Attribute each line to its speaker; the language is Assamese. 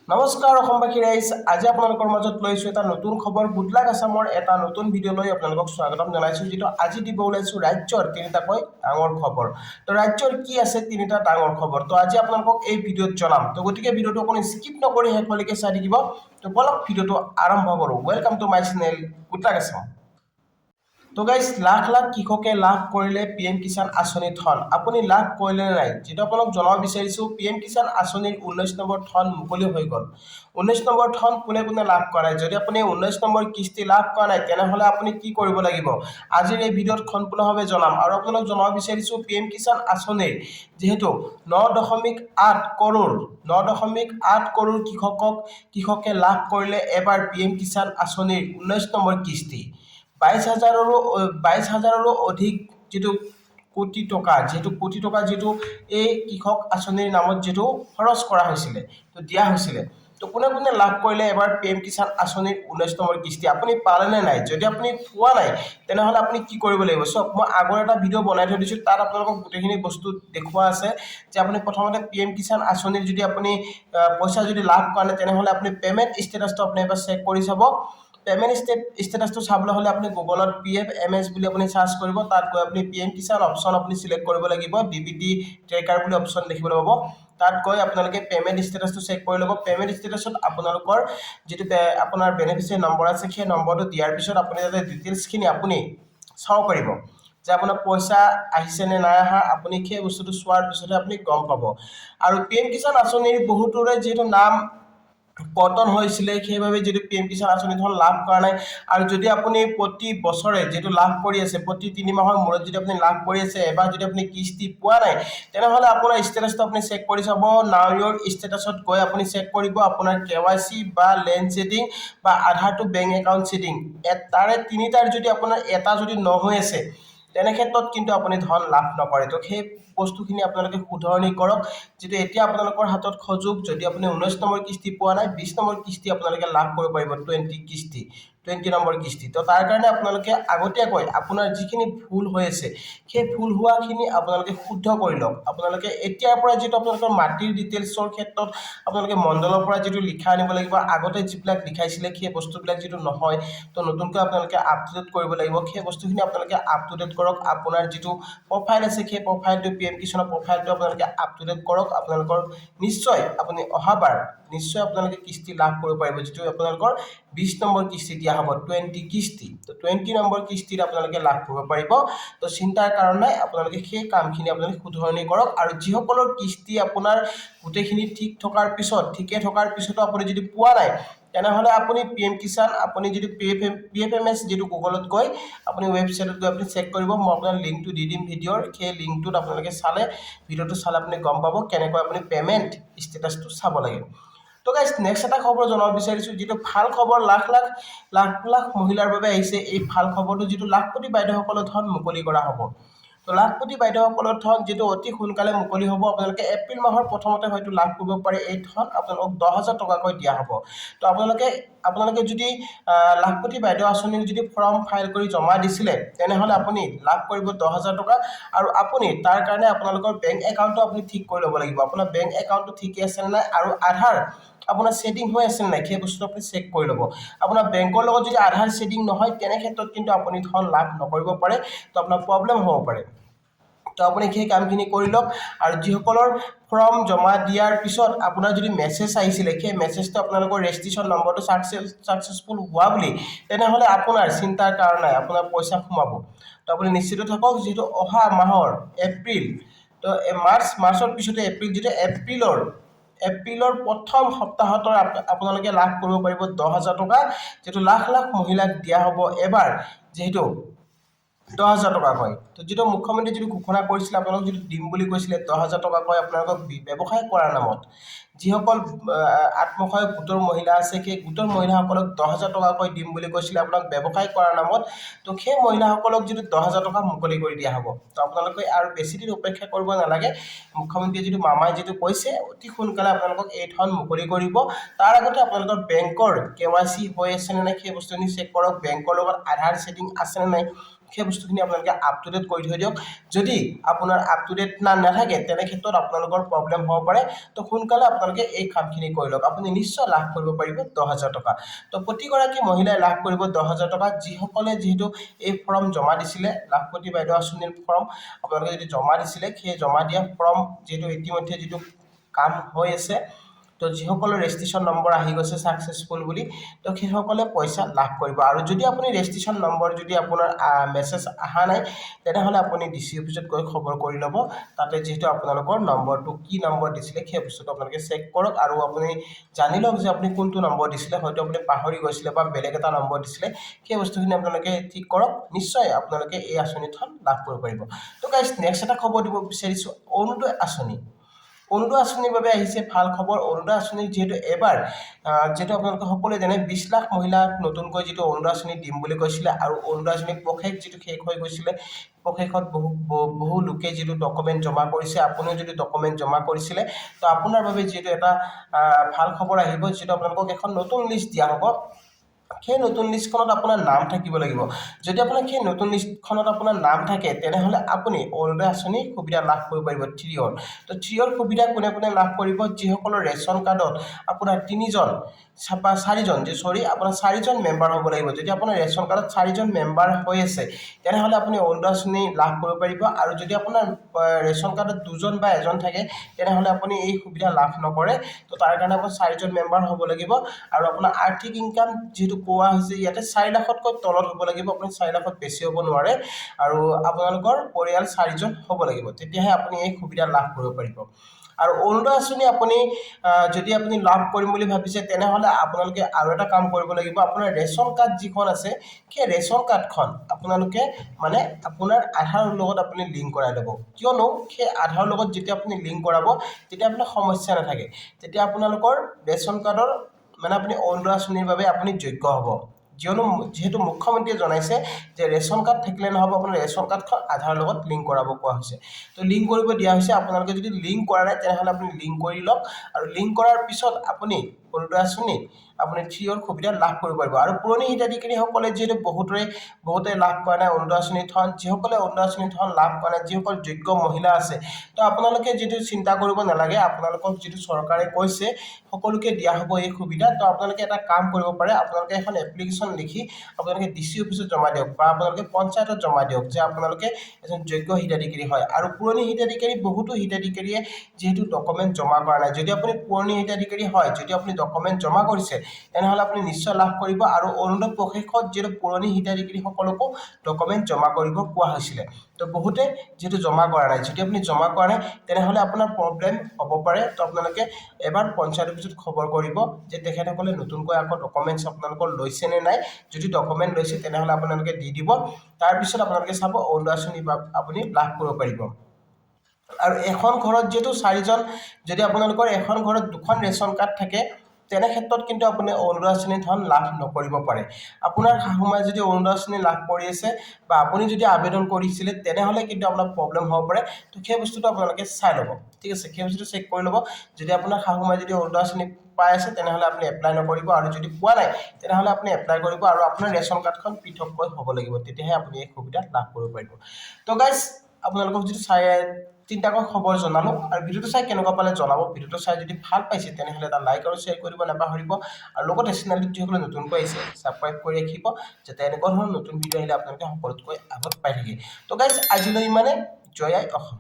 Speaker 1: নমস্কাৰ অসমবাসী ৰাইজ, আজি আপোনালোকৰ মাজত লৈছো এটা নতুন খবৰ। গুড লাক আছামৰ এটা নতুন ভিডিঅ' লৈ আপোনালোকক স্বাগতম জনাইছো, যিটো আজি দিব ওলাইছো ৰাজ্যৰ তিনিটাকৈ ডাঙৰ খবৰ। তো ৰাজ্যৰ কি আছে তিনিটা ডাঙৰ খবৰ, তো আজি আপোনালোকক এই ভিডিঅ'ত জনাম। তো গতিকে ভিডিঅ'টো অকণি স্কিপ নকৰি শেষলৈকে চাই থাকিব। তো বলক ভিডিঅ'টো আৰম্ভ কৰোঁ। Welcome to my channel good luck Assam. তো গাইজ, লাখ লাখ কৃষকে লাভ কৰিলে পিএম কিষাণ আঁচনিৰ ধন। আপুনি লাভ কৰিলে নাই, যেটা আপোনাক জনাব বিচাৰিছো, পিএম কিষাণ আঁচনিৰ 19 নম্বৰ ধন মুকলি হৈ গ'ল। 19 নম্বৰ ধন কোনে কোনে লাভ কৰে? যদি আপুনি 19 নম্বৰ কিস্তি লাভ কৰা নাই, তেনেহ'লে আপুনি কি কৰিব লাগিব? আজিৰ এই ভিডিঅ'ত সম্পূৰ্ণভাৱে জনাম। আৰু আপোনাক জনাব বিচাৰিছো, পিএম কিষাণ আঁচনিৰ যেহেতু 9.8 কৰোৰ কৃষকে লাভ কৰিলে এবাৰ পিএম কিষাণ আঁচনিৰ 19 নম্বৰ কিস্তি। 22,000ৰো অধিক যিটো কোটি টকা যিটো এই কৃষক আঁচনিৰ নামত যিটো খৰচ কৰা হৈছিলে, তো দিয়া হৈছিলে। তো কোনে কোনে লাভ কৰিলে এবাৰ পিএম কিষাণ আঁচনিৰ 19 নম্বৰ কিস্তি? আপুনি পালেনে নাই? যদি আপুনি পোৱা নাই, তেনেহ'লে আপুনি কি কৰিব লাগিব? চাওক, মই আগৰ এটা ভিডিঅ' বনাই থৈ দিছোঁ, তাত আপোনালোকক গোটেইখিনি বস্তু দেখুওৱা আছে যে আপুনি প্ৰথমতে পিএম কিষাণ আঁচনিৰ যদি আপুনি পইচা যদি লাভ কৰা নাই, তেনেহ'লে আপুনি পে'মেণ্ট ষ্টেটাছটো আপুনি এবাৰ চেক কৰি চাব। পেমেণ্ট ষ্টেটাছটো চাবলৈ হ'লে আপুনি গুগলত PFMS বুলি আপুনি চাৰ্চ কৰিব। তাত গৈ আপুনি পিএম কিষাণ অপশ্যন আপুনি চিলেক্ট কৰিব লাগিব। DBT ট্ৰেকাৰ বুলি অপশ্যন দেখিবলৈ পাব। তাত গৈ আপোনালোকে পেমেণ্ট ষ্টেটাছটো চেক কৰি ল'ব। পেমেণ্ট ষ্টেটাছত আপোনালোকৰ যিটো আপোনাৰ বেনিফিচিয়াৰী নম্বৰ আছে, সেই নম্বৰটো দিয়াৰ পিছত আপুনি যাতে ডিটেইলছখিনি আপুনি চাব পাৰিব যে আপোনাৰ পইচা আহিছে নে নাই অহা। আপুনি সেই বস্তুটো চোৱাৰ পিছতহে আপুনি গম পাব। আৰু পিএম কিষাণ আঁচনিৰ বহুতৰে যিহেতু নাম পতন হৈছিলে, সেইবাবে যিটো পিএম কিষাণ আঁচনি ধন লাভ কৰা নাই। আৰু যদি আপুনি প্ৰতি বছৰে যিটো লাভ কৰি আছে, প্ৰতি 3 মাহৰ মূৰত যদি আপুনি লাভ কৰি আছে, এবাৰ যদি আপুনি কিস্তি পোৱা নাই, তেনেহ'লে আপোনাৰ ষ্টেটাছটো আপুনি চেক কৰি চাব। নাও ইয়ৰ ষ্টেটাছত গৈ আপুনি চেক কৰিব আপোনাৰ KYC বা লেণ্ড ছেটিং বা আধাৰ টু বেংক একাউণ্ট ছেটিং, তাৰে তিনিটাৰ যদি আপোনাৰ এটা যদি হৈ আছে, তেনে ক্ষেত্ৰত কিন্তু আপুনি ধন লাভ নকৰে। তো সেই বস্তুখিনি আপোনালোকে শুধৰণি কৰক, যিটো এতিয়া আপোনালোকৰ হাতত সুযোগ। যদি আপুনি 19 নম্বৰ কিস্তি পোৱা নাই, 20 নম্বৰ কিস্তি আপোনালোকে লাভ কৰিব পাৰিব, 20 নম্বৰ কিস্তি। তো তাৰ কাৰণে আপোনালোকে আগতীয়াকৈ আপোনাৰ যিখিনি ভুল হৈ আছে, সেই ভুল হোৱাখিনি আপোনালোকে শুদ্ধ কৰি লওক। আপোনালোকে এতিয়াৰ পৰা যিটো আপোনালোকৰ মাটিৰ ডিটেইলছৰ ক্ষেত্ৰত আপোনালোকে মণ্ডলৰ পৰা যিটো লিখা আনিব লাগিব, আগতে যিবিলাক লিখাইছিলে সেই বস্তুবিলাক যিটো নহয়, তো নতুনকৈ আপোনালোকে আপ টু ডেট কৰিব লাগিব। সেই বস্তুখিনি আপোনালোকে আপ টু ডেট কৰক। আপোনাৰ যিটো প্ৰফাইল আছে, সেই প্ৰফাইলটো পিএম কিষাণৰ প্ৰফাইলটো আপোনালোকে আপ টু ডেট কৰক। আপোনালোকৰ নিশ্চয় আপুনি অহাবাৰ নিশ্চয় আপোনালোকে কিস্তি লাভ কৰিব পাৰিব, যিটো আপোনালোকৰ 20 নম্বৰ কিস্তি দিয়া হ'ব, 20 কিস্তি। তো 20 নম্বৰ কিস্তিত আপোনালোকে লাভ কৰিব পাৰিব। তো চিন্তাৰ কাৰণ নাই, আপোনালোকে সেই কামখিনি আপোনালোকে শুধৰণি কৰক। আৰু যিসকলৰ কিস্তি আপোনাৰ গোটেইখিনি ঠিকে থকাৰ পিছতো আপুনি যদি পোৱা নাই, তেনেহ'লে আপুনি পিএম কিষাণ আপুনি যদি PFMS যিটো গুগলত গৈ আপুনি ৱেবছাইটত গৈ আপুনি চেক কৰিব। মই আপোনাৰ লিংকটো দি দিম ভিডিঅ'ৰ। সেই লিংকটোত আপোনালোকে ভিডিঅ'টো চালে আপুনি গম পাব কেনেকৈ আপুনি পে'মেণ্ট ষ্টেটাছটো চাব লাগে। তো গাইজ, নেক্সট এটা খবৰ জনাব বিচাৰিছোঁ, যিটো ভাল খবৰ লাখ লাখ মহিলাৰ বাবে আহিছে। এই ভাল খবৰটো যিটো লাখপতি বাইদেউসকলৰ ধন মুকলি কৰা হ'ব। তো লাখপতি বাইদেউসকলৰ ধন যিটো অতি সোনকালে মুকলি হ'ব। আপোনালোকে এপ্ৰিল মাহৰ প্ৰথমতে হয়তো লাভ কৰিব পাৰে। এই ধন আপোনালোকক 10,000 টকাকৈ দিয়া হ'ব। তো আপোনালোকে যদি লাখপতি বাইদেউ আঁচনিৰ যদি ফৰ্ম ফাইল কৰি জমা দিছিলে, তেনেহ'লে আপুনি লাভ কৰিব 10,000 টকা। আৰু আপুনি তাৰ কাৰণে আপোনালোকৰ বেংক একাউণ্টটো আপুনি ঠিক কৰি ল'ব লাগিব। আপোনাৰ বেংক একাউণ্টটো ঠিকে আছে নে নাই, আৰু আধাৰ আপোনাৰ ছেটিং হৈ আছে নে নাই, সেই বস্তুটো আপুনি চেক কৰি ল'ব। আপোনাৰ বেংকৰ লগত যদি আধাৰ ছেটিং নহয়, তেনে ক্ষেত্ৰত কিন্তু আপুনি ধন লাভ নকৰিব পাৰে। তো আপোনাৰ প্ৰব্লেম হ'ব পাৰে। তো আপুনি সেই কামখিনি কৰি লওক। আৰু যিসকলৰ ফৰ্ম জমা দিয়াৰ পিছত আপোনাৰ যদি মেছেজ আহিছিলে, সেই মেছেজটো আপোনালোকৰ ৰেজিষ্ট্ৰেশ্যন নম্বৰটো ছাকচেছফুল হোৱা বুলি, তেনেহ'লে আপোনাৰ চিন্তাৰ কাৰণ নাই, আপোনাৰ পইচা সোমাব। তো আপুনি নিশ্চিত থাকক। যিহেতু অহা মাহৰ এপ্ৰিল, তো মাৰ্চৰ পিছতে এপ্ৰিলৰ প্ৰথম সপ্তাহত আপোনালোকে লাভ কৰিব পাৰিব 10,000 টকা, যিটো লাখ লাখ মহিলাক দিয়া হ'ব এবাৰ, যিহেতু 10,000 টকাকৈ। তো যিটো মুখ্যমন্ত্ৰী যিটো ঘোষণা কৰিছিলে, আপোনালোকক যিটো দিম বুলি কৈছিলে 10,000 টকাকৈ আপোনালোকক ব্যৱসায় কৰাৰ নামত, যিসকল আত্মসহায়ক গোটৰ মহিলা আছে, সেই গোটৰ মহিলাসকলক 10,000 টকাকৈ দিম বুলি কৈছিলে আপোনাক ব্যৱসায় কৰাৰ নামত। তো সেই মহিলাসকলক যিটো 10,000 টকা মুকলি কৰি দিয়া হ'ব। তো আপোনালোকে আৰু বেছি দিন অপেক্ষা কৰিব নালাগে। মুখ্যমন্ত্ৰীয়ে যিটো মামাই যিটো কৈছে, অতি সোনকালে আপোনালোকক এই ধন মুকলি কৰিব। তাৰ আগতে আপোনালোকৰ বেংকৰ KYC হৈ আছে নে নাই, সেই বস্তুখিনি চেক কৰক। বেংকৰ লগত আধাৰ ছেটিং আছে নে নাই, সেই বস্তুখিনি আপোনালোকে আপ টু ডেট কৰি থৈ দিয়ক যদি আপোনাৰ আপ টু ডেট নাথাকে তেনে ক্ষেত্ৰত আপোনালোকৰ প্ৰব্লেম হ'ব পাৰে তো সোনকালে আপোনালোকে এই কামখিনি কৰি লওক আপুনি নিশ্চয় লাভ কৰিব পাৰিব 10,000 টকা তো প্ৰতিগৰাকী মহিলাই লাভ কৰিব 10,000 টকা যিসকলে যেহেতু এই ফৰ্ম জমা দিছিলে লাখপতি বাইদেউ আঁচনিৰ ফৰ্ম আপোনালোকে যদি জমা দিছিলে সেই জমা দিয়া ফৰ্ম যেহেতু ইতিমধ্যে যেটো কাম হৈ আছে তো যিসকলৰ ৰেজিষ্ট্ৰেচন নম্বৰ আহি গৈছে সাকসেসফুল বুলি তো সেইসকলে পইচা লাভ কৰিব আৰু যদি আপুনি ৰেজিষ্ট্ৰেচন নম্বৰ যদি আপোনাৰ মেছেজ আহা নাই তেনেহলে আপুনি ডিসি অফিসত গৈ খবৰ কৰি লব তাতে যেহেতু আপোনালোকৰ নম্বৰটো কি নম্বৰ দিছিলে সেই বস্তুটো আপোনালোকে চেক কৰক আৰু আপুনি জানি লওক যে আপুনি কোনটো নম্বৰ দিছিলে হয়তো আপুনি পাহৰি গৈছিলে বা বেলেগ এটা নম্বৰ দিছিলে সেই বস্তুখিনি আপোনালোকে ঠিক কৰক নিশ্চয় আপোনালোকে এই আঁচনিখন লাভ কৰিব পাৰিব তো গাইস নেক্সট এটা খবৰ দিব বিচাৰিছো অৰুণোদয় আঁচনি অৰুণোদয় আঁচনিৰ বাবে আহিছে ভাল খবৰ অৰুণোদয় আঁচনি যেহেতু এবাৰ যেহেতু আপোনালোকে সকলোৱে জানে 20 লাখ মহিলাক নতুনকৈ যেটো অৰুণোদয় আঁচনি দিম বুলি কৈছিলে আৰু অৰুণোদয় আঁচনি প্ৰশেষ যেটো শেষ হৈ গৈছিলে প্ৰশেষত বহু লোকে যেটো ডকুমেন্ট জমা কৰিছে আপুনিও যদি ডকুমেন্ট জমা কৰিছিলে তো আপোনাৰ বাবে যেটো এটা ভাল খবৰ আহিব যেটো আপোনালোকক এখন নতুন লিষ্ট দিয়া হ'ব সেই নতুন লিষ্টখনত আপোনাৰ নাম থাকিব লাগিব যদি আপোনাৰ সেই নতুন লিষ্টখনত আপোনাৰ নাম থাকে তেনেহলে আপুনি অৰুণোদয় আঁচনি সুবিধা লাভ কৰিব পাৰিব 3 তো 3 সুবিধা কোনে কোনে লাভ কৰিব যিসকলৰ ৰেচন কাৰ্ডত আপোনাৰ 3জন বা 4জন যে সৰি আপোনাৰ 4জন মেম্বাৰ হ'ব লাগিব যদি আপোনাৰ ৰেচন কাৰ্ডত 4জন মেম্বাৰ হৈ আছে তেনেহলে আপুনি অৰুণোদয় আঁচনি লাভ কৰিব পাৰিব আৰু যদি আপোনাৰ ৰেচন কাৰ্ডত 2জন বা 1জন থাকে তেনেহলে আপুনি এই সুবিধা লাভ নকৰে তো তাৰ কাৰণে আপুনি 4জন মেম্বাৰ হ'ব লাগিব আৰু আপোনাৰ আৰ্থিক ইনকাম যেটো কোৱা হৈছে ইয়াতে 4 লাখতকৈ তলত হ'ব লাগিব আপুনি 4 লাখত বেছি হ'ব নোৱাৰে আৰু আপোনালোকৰ পৰিয়াল 4জন হ'ব লাগিব তেতিয়াহে আপুনি এই সুবিধা লাভ কৰিব পাৰিব আৰু অৰুণোদয় আঁচনি আপুনি যদি আপুনি লাভ কৰিম বুলি ভাবিছে তেনেহলে আপোনালোকে আৰু এটা কাম কৰিব লাগিব আপোনাৰ ৰেচন কাৰ্ড যিখন আছে সেই ৰেচন কাৰ্ডখন আপোনালোকে মানে আপোনাৰ আধাৰৰ লগত আপুনি লিংক কৰাই ল'ব কিয়নো সেই আধাৰৰ লগত যেতিয়া আপুনি লিংক কৰাব তেতিয়া আপোনাৰ সমস্যা নাথাকে তেতিয়া আপোনালোকৰ ৰেচন কাৰ্ডৰ মানে আপুনি অৰুণোদয় আঁচনিৰ বাবে আপুনি যোগ্য হ'ব যেহেতু মুখ্যমন্ত্ৰীয়ে জনাইছে যে ৰেচন কাৰ্ড থাকিলে নহব আপোনাৰ ৰেচন কাৰ্ডখন আধাৰৰ লগত লিংক কৰাব কোৱা হৈছে তো লিংক কৰিব দিয়া হৈছে আপোনালোকে যদি লিংক কৰা নাই তেনেহলে আপুনি লিংক কৰি লওক আৰু লিংক কৰাৰ পিছত আপুনি অৰুণোদয় আঁচনি আপুনি 3 সুবিধা লাভ কৰিব পাৰিব আৰু পুৰণি হিতাধিকাৰীসকলে যেহেতু বহুতে লাভ কৰা নাই অৰুণোদয় আঁচনি ধন যিসকলে অৰুণোদয় আঁচনি ধন লাভ কৰা নাই যিসকল যোগ্য মহিলা আছে তো আপোনালোকে যেটো চিন্তা কৰিব নালাগে আপোনালোকক যেটো চৰকাৰে কৈছে সকলোকে দিয়া হ'ব এই সুবিধা তো আপোনালোকে এটা কাম কৰিব পাৰে আপোনালোকে এখন এপ্লিকেশন লিখি আপোনালোকে ডিসি অফিসত জমা দিয়ক বা আপোনালোকে পঞ্চায়তত জমা দিয়ক যে আপোনালোকে এজন যোগ্য হিতাধিকাৰী হয় আৰু পুৰণি হিতাধিকাৰী বহুতো হিতাধিকাৰীয়ে যেহেতু ডকুমেন্ট জমা কৰা নাই যদি আপুনি পুৰণি হিতাধিকাৰী হয় যদি আপুনি ডকুমেন্ট জমা কৰিছে তেনেহলে আপুনি নিশ্চয় লাভ কৰিব আৰু অৰুণোদয় প্ৰশেষত যেটো পুৰণি হিতাধিকাৰী সকলকো ডকুমেন্ট জমা কৰিব কোৱা হৈছিল তো বহুতে যেটো জমা কৰা নাই যদি আপুনি জমা কৰা নাই তেনেহলে আপোনাৰ প্ৰবলেম হ'ব পাৰে তো আপোনালোকে এবাৰ পঞ্চায়ত অফিসত খবৰ কৰিব যে তেখেতসকলে নতুনকৈ আকৌ ডকুমেন্টছ আপোনালোকৰ লৈছে নে নাই যদি ডকুমেন্ট লৈছে তেনেহলে আপোনালোকে দি দিব তাৰ পিছত আপোনালোকে চাব অৰুণোদয় আঁচনি আপুনি লাভ কৰিব পাৰিব আৰু এখন ঘৰত যেটো 4জন যদি আপোনালোকৰ এখন ঘৰত দুখন ৰেচন কাৰ্ড থাকে তেনে ক্ষেত্ৰত কিন্তু আপুনি অৰুণোদয় আঁচনি ধন লাভ নকৰিব পাৰে আপোনাৰ হাহুমাই যদি অৰুণোদয় আঁচনি লাভ কৰি আছে বা আপুনি যদি আবেদন কৰিছিলে তেনেহলে কিন্তু আপোনাৰ প্ৰবলেম হ'ব পাৰে তো সেই বস্তুটো আপোনালোকে চাই ল'ব ঠিক আছে সেই বস্তুটো চেক কৰি ল'ব যদি আপোনাৰ হাহুমাই যদি অৰুণোদয় আঁচনি পাই আছে তেনেহলে আপুনি এপ্লাই নকৰিব আৰু যদি পোৱা নাই তেনেহলে আপুনি এপ্লাই কৰিব আৰু আপোনাৰ ৰেচন কাৰ্ডখন পৃথককৈ হ'ব লাগিব তেতিয়াহে আপুনি এই সুবিধা লাভ কৰিব পাৰিব তো গাইস আপোনালোকক যদি তিনটাকৈ খবৰ জনালো আৰু ভিডিওটো চাই কেনেকুৱা পালে জনাব ভিডিওটো চাই যদি ভাল পাইছে তেনেহলে এটা লাইক আৰু শেয়াৰ কৰিব নাপাহৰিব আৰু লগতে চেনেলটো যিসকলে নতুনকৈ আহিছে সাবস্ক্ৰাইব কৰি ৰাখিব যাতে এনেকুৱা ধৰণৰ নতুন ভিডিও আহিলে আপোনালোকে সকলোতকৈ আগত পাই থাকে তো গাইস আজিলৈ ইমানে জয় আই অসম